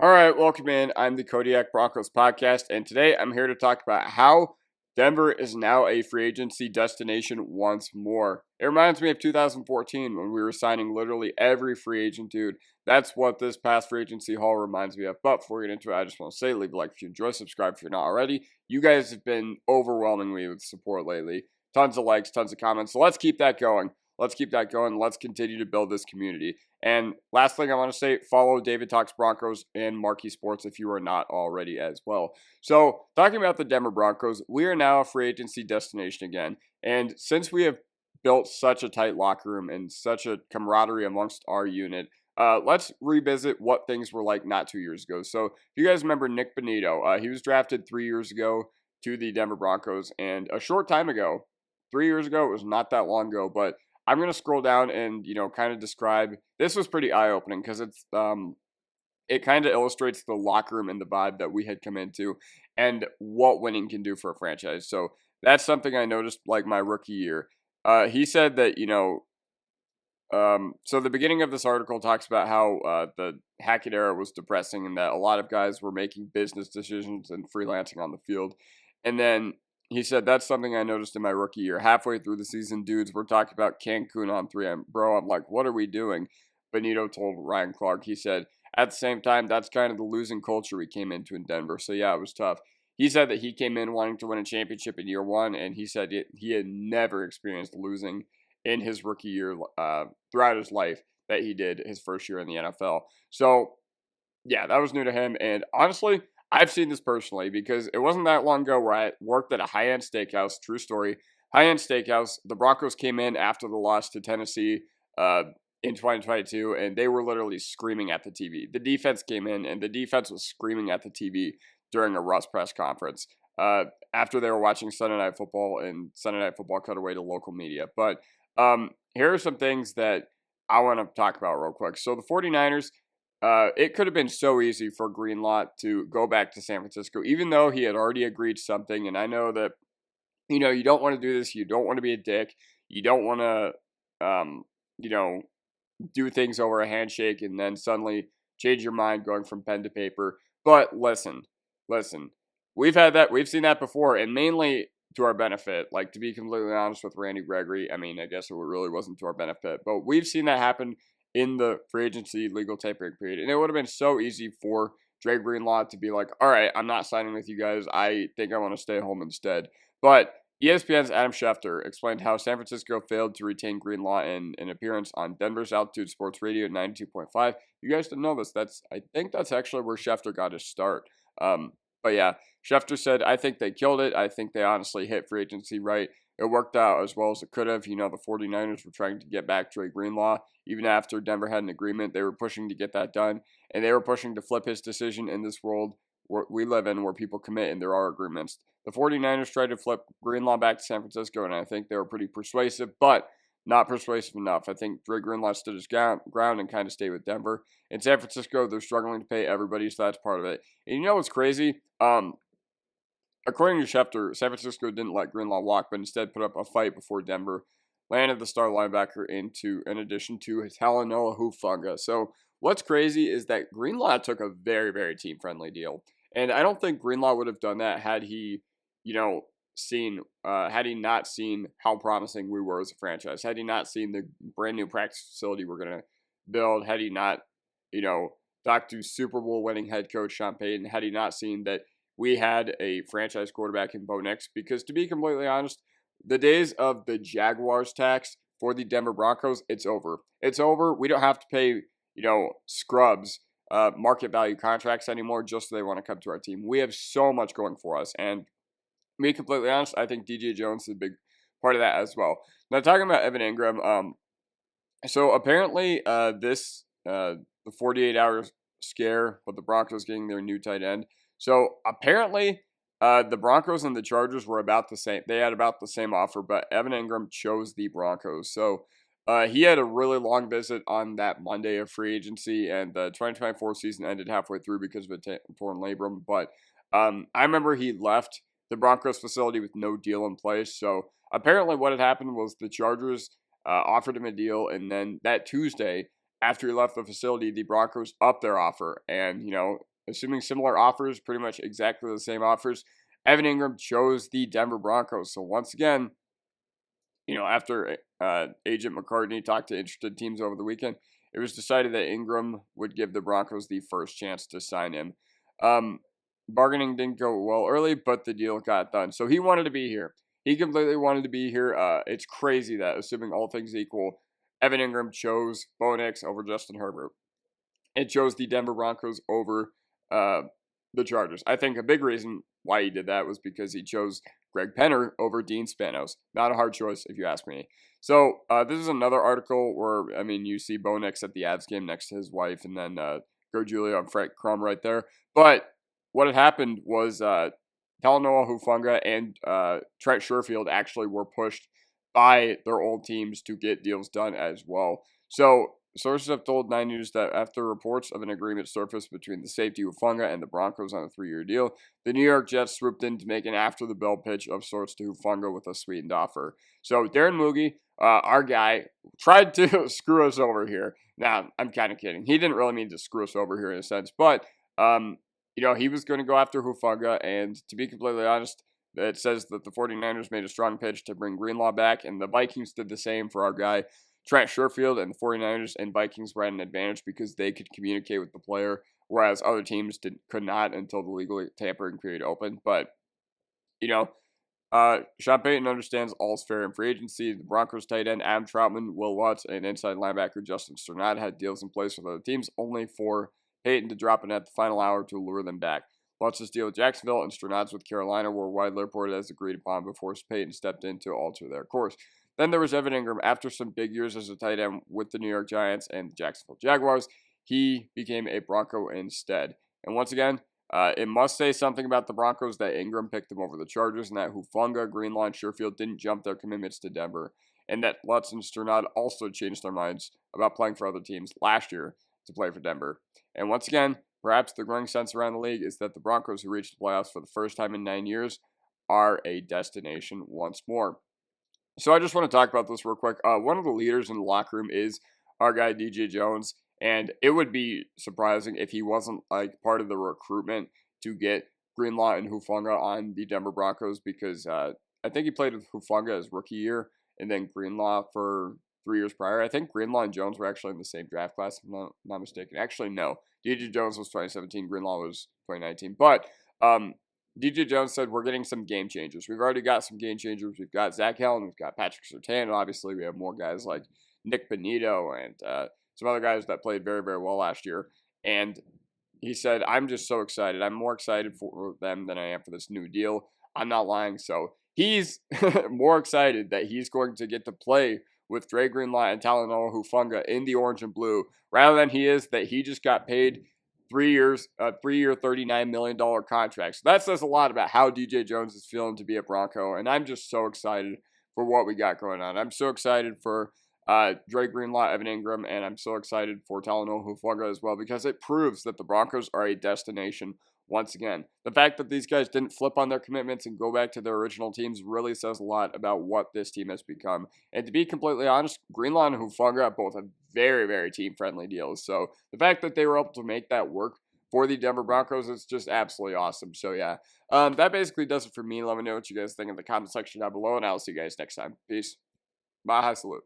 All right, welcome in. I'm the Kodiak Broncos Podcast, and today I'm here to talk about how Denver is now a free agency destination once more. It reminds me of 2014 when we were signing literally every free agent dude. That's what this past free agency haul reminds me of. But before we get into it, I just want to say, leave a like if you enjoy, subscribe if you're not already. You guys have been overwhelming me with support lately. Tons of likes, tons of comments. So let's keep that going. Let's keep that going. Let's continue to build this community. And last thing I want to say, follow David Talks Broncos and Marquee Sports if you are not already as well. So, talking about the Denver Broncos, we are now a free agency destination again. And since we have built such a tight locker room and such a camaraderie amongst our unit, let's revisit what things were like not 2 years ago. So, if you guys remember Nick Bonito, he was drafted 3 years ago to the Denver Broncos. And a short time ago, 3 years ago, it was not that long ago, but I'm going to scroll down and, kind of describe. This was pretty eye-opening because it kind of illustrates the locker room and the vibe that we had come into and what winning can do for a franchise. So that's something I noticed like my rookie year. He said that, so the beginning of this article talks about how the Hackett era was depressing and that a lot of guys were making business decisions and freelancing on the field. And then he said, that's something I noticed in my rookie year. Halfway through the season, dudes were talking about Cancun on 3M. Bro, I'm like, what are we doing? Benito told Ryan Clark. He said, at the same time, that's kind of the losing culture we came into in Denver. So, yeah, it was tough. He said that he came in wanting to win a championship in year one, and he said he had never experienced losing in his rookie year throughout his life that he did his first year in the NFL. So, yeah, that was new to him. And honestly, I've seen this personally because it wasn't that long ago where I worked at a high-end steakhouse. True story. High-end steakhouse. The Broncos came in after the loss to Tennessee in 2022, and they were literally screaming at the TV. The defense came in, and the defense was screaming at the TV during a Russ press conference after they were watching Sunday Night Football, and Sunday Night Football cut away to local media. But here are some things that I want to talk about real quick. So the 49ers, it could have been so easy for Greenlaw to go back to San Francisco, even though he had already agreed something. And I know that, you don't want to do this. You don't want to be a dick. You don't want to, do things over a handshake and then suddenly change your mind going from pen to paper. But listen, we've seen that before, and mainly to our benefit. Like, to be completely honest with Randy Gregory, I mean, I guess it really wasn't to our benefit, but we've seen that happen in the free agency legal tampering period. And it would have been so easy for Dre Greenlaw to be like, all right, I'm not signing with you guys. I think I want to stay home instead. But ESPN's Adam Schefter explained how San Francisco failed to retain Greenlaw in an appearance on Denver's Altitude Sports Radio 92.5. You guys didn't know this. I think that's actually where Schefter got his start. But yeah, Schefter said, I think they killed it. I think they honestly hit free agency right. It worked out as well as it could have. The 49ers were trying to get back Dre Greenlaw. Even after Denver had an agreement, they were pushing to get that done. And they were pushing to flip his decision in this world we live in where people commit and there are agreements. The 49ers tried to flip Greenlaw back to San Francisco, and I think they were pretty persuasive, but not persuasive enough. I think Dre Greenlaw stood his ground and kind of stayed with Denver. In San Francisco, they're struggling to pay everybody, so that's part of it. And you know what's crazy? According to Schefter, San Francisco didn't let Greenlaw walk, but instead put up a fight before Denver landed the star linebacker in addition to Talanoa Hufanga. So what's crazy is that Greenlaw took a very, very team-friendly deal. And I don't think Greenlaw would have done that had he, had he not seen how promising we were as a franchise, had he not seen the brand new practice facility we're going to build, had he not, talked to Super Bowl winning head coach Sean Payton, had he not seen that we had a franchise quarterback in Bo Nix. Because to be completely honest, the days of the Jaguars tax for the Denver Broncos, it's over. It's over. We don't have to pay, scrubs market value contracts anymore just so they want to come to our team. We have so much going for us. And to be completely honest, I think DJ Jones is a big part of that as well. Now, talking about Evan Engram, so apparently the 48-hour scare with the Broncos getting their new tight end. So apparently the Broncos and the Chargers were about the same. They had about the same offer, but Evan Engram chose the Broncos. So he had a really long visit on that Monday of free agency, and the 2024 season ended halfway through because of a torn labrum. But I remember he left the Broncos facility with no deal in place. So apparently what had happened was the Chargers offered him a deal, and then that Tuesday, after he left the facility, the Broncos upped their offer. And, assuming similar offers, pretty much exactly the same offers, Evan Engram chose the Denver Broncos. So once again, after Agent McCartney talked to interested teams over the weekend, it was decided that Engram would give the Broncos the first chance to sign him. Bargaining didn't go well early, but the deal got done. So he wanted to be here. He completely wanted to be here. It's crazy that, assuming all things equal, Evan Engram chose Bo Nix over Justin Herbert. It chose the Denver Broncos over the Chargers. I think a big reason why he did that was because he chose Greg Penner over Dean Spanos. Not a hard choice, if you ask me. So this is another article where, you see Bo Nix at the Avs game next to his wife, and then Go Julia and Frank Crum right there. But what had happened was Talanoa Hufanga and Trent Sherfield actually were pushed by their old teams to get deals done as well. So sources have told 9 News that after reports of an agreement surfaced between the safety Hufanga and the Broncos on a 3-year deal, the New York Jets swooped in to make an after-the-bell pitch of sorts to Hufanga with a sweetened offer. So Darren Moogie, our guy, tried to screw us over here. Now, I'm kind of kidding. He didn't really mean to screw us over here in a sense, but he was going to go after Hufanga, and to be completely honest, it says that the 49ers made a strong pitch to bring Greenlaw back, and the Vikings did the same for our guy, Trent Sherfield, and the 49ers and Vikings were at an advantage because they could communicate with the player, whereas other teams could not until the legal tampering period opened. But, Sean Payton understands all's fair in free agency. The Broncos tight end Adam Troutman, Will Lutz, and inside linebacker Justin Strnad had deals in place with other teams, only for Payton to drop in at the final hour to lure them back. Lutz's deal with Jacksonville and Strnad's with Carolina were widely reported as agreed upon before Payton stepped in to alter their course. Then there was Evan Engram. After some big years as a tight end with the New York Giants and Jacksonville Jaguars, he became a Bronco instead. And once again, it must say something about the Broncos that Engram picked them over the Chargers, and that Hufanga, Greenlaw, and Sherfield didn't jump their commitments to Denver, and that Lutz and Strnad also changed their minds about playing for other teams last year to play for Denver. And once again, perhaps the growing sense around the league is that the Broncos, who reached the playoffs for the first time in 9 years, are a destination once more. So I just want to talk about this real quick. One of the leaders in the locker room is our guy DJ Jones, and it would be surprising if he wasn't part of the recruitment to get Greenlaw and Hufanga on the Denver Broncos, because I think he played with Hufanga his rookie year and then Greenlaw for 3 years prior. I think Greenlaw and Jones were actually in the same draft class, if I'm not mistaken. Actually, no. DJ Jones was 2017. Greenlaw was 2019. But DJ Jones said we're getting some game changers. We've already got some game changers. We've got Zach Allen. We've got Patrick Surtain. And obviously, we have more guys like Nick Benito and some other guys that played very, very well last year. And he said, I'm just so excited. I'm more excited for them than I am for this new deal. I'm not lying. So he's more excited that he's going to get to play with Dre Greenlaw and Talanoa Hufanga in the orange and blue, rather than he is that he just got paid 3 years, a 3-year, $39 million contract. So that says a lot about how DJ Jones is feeling to be a Bronco, and I'm just so excited for what we got going on. I'm so excited for Dre Greenlaw, Evan Engram, and I'm so excited for Talanoa Hufanga as well, because it proves that the Broncos are a destination once again. The fact that these guys didn't flip on their commitments and go back to their original teams really says a lot about what this team has become. And to be completely honest, Greenlaw and Hufanga both have very, very team-friendly deals. So the fact that they were able to make that work for the Denver Broncos is just absolutely awesome. So yeah, that basically does it for me. Let me know what you guys think in the comment section down below, and I'll see you guys next time. Peace. Bye. Salute.